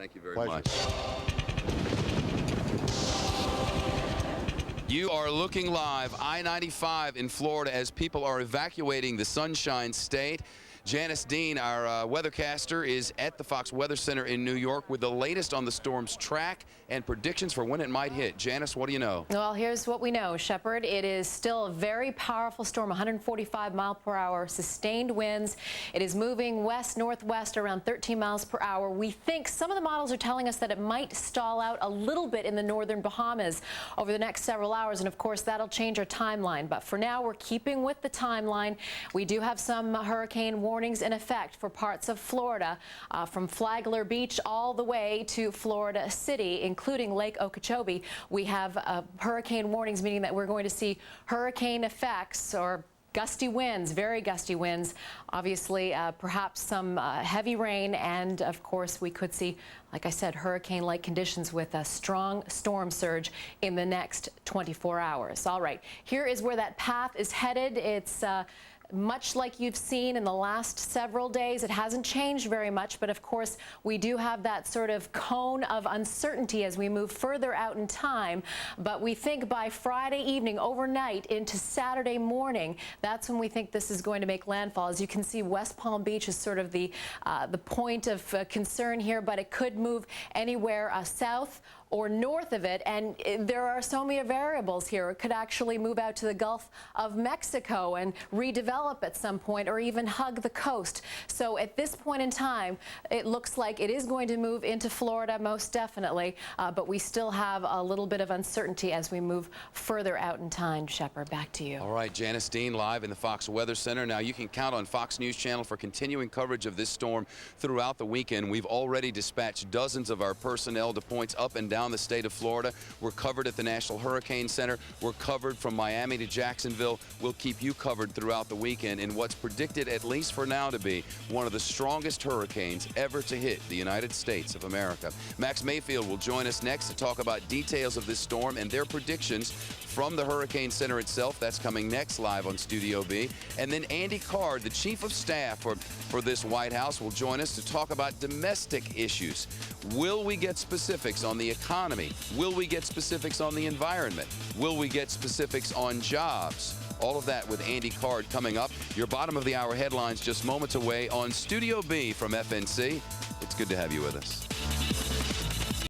Thank you very Pleasure. much. You are looking live, I-95 in Florida, as people are evacuating the Sunshine State. Janice Dean, our weathercaster, is at the Fox Weather Center in New York with the latest on the storm's track and predictions for when it might hit. Janice, what do you know? Well, here's what we know, Shepard. It is still a very powerful storm, 145 mile per hour, sustained winds. It is moving west-northwest around 13 miles per hour. We think some of the models are telling us that it might stall out a little bit in the northern Bahamas over the next several hours, and of course that'll change our timeline. But for now, we're keeping with the timeline. We do have some hurricane warnings in effect for parts of Florida, from Flagler Beach all the way to Florida City, including Lake Okeechobee. We have hurricane warnings, meaning that we're going to see hurricane effects or gusty winds, very gusty winds, obviously perhaps some heavy rain, and of course we could see, like I said, hurricane-like conditions with a strong storm surge in the next 24 hours. All right, here is where that path is headed. It's much like you've seen in the last several days. It hasn't changed very much, but of course we do have that sort of cone of uncertainty as we move further out in time. But we think by Friday evening, overnight into Saturday morning, that's when we think this is going to make landfall. As you can see, West Palm Beach is sort of the point of concern here, but it could move anywhere south or north of it, and there are so many variables here. It could actually move out to the Gulf of Mexico and redevelop at some point, or even hug the coast. So at this point in time, it looks like it is going to move into Florida, most definitely, but we still have a little bit of uncertainty as we move further out in time. Shepard, back to you. All right, Janice Dean live in the Fox Weather Center. Now you can count on Fox News Channel for continuing coverage of this storm throughout the weekend. We've already dispatched dozens of our personnel to points up and down the state of Florida. We're covered at the National Hurricane Center. We're covered from Miami to Jacksonville. We'll keep you covered throughout the weekend in what's predicted, at least for now, to be one of the strongest hurricanes ever to hit the United States of America. Max Mayfield will join us next to talk about details of this storm and their predictions from the Hurricane Center itself. That's coming next live on Studio B. And then Andy Card, the Chief of Staff for this White House, will join us to talk about domestic issues. Will we get specifics on the economy? Will we get specifics on the environment? Will we get specifics on jobs? All of that with Andy Card coming up. Your bottom of the hour headlines just moments away on Studio B from FNC. It's good to have you with us.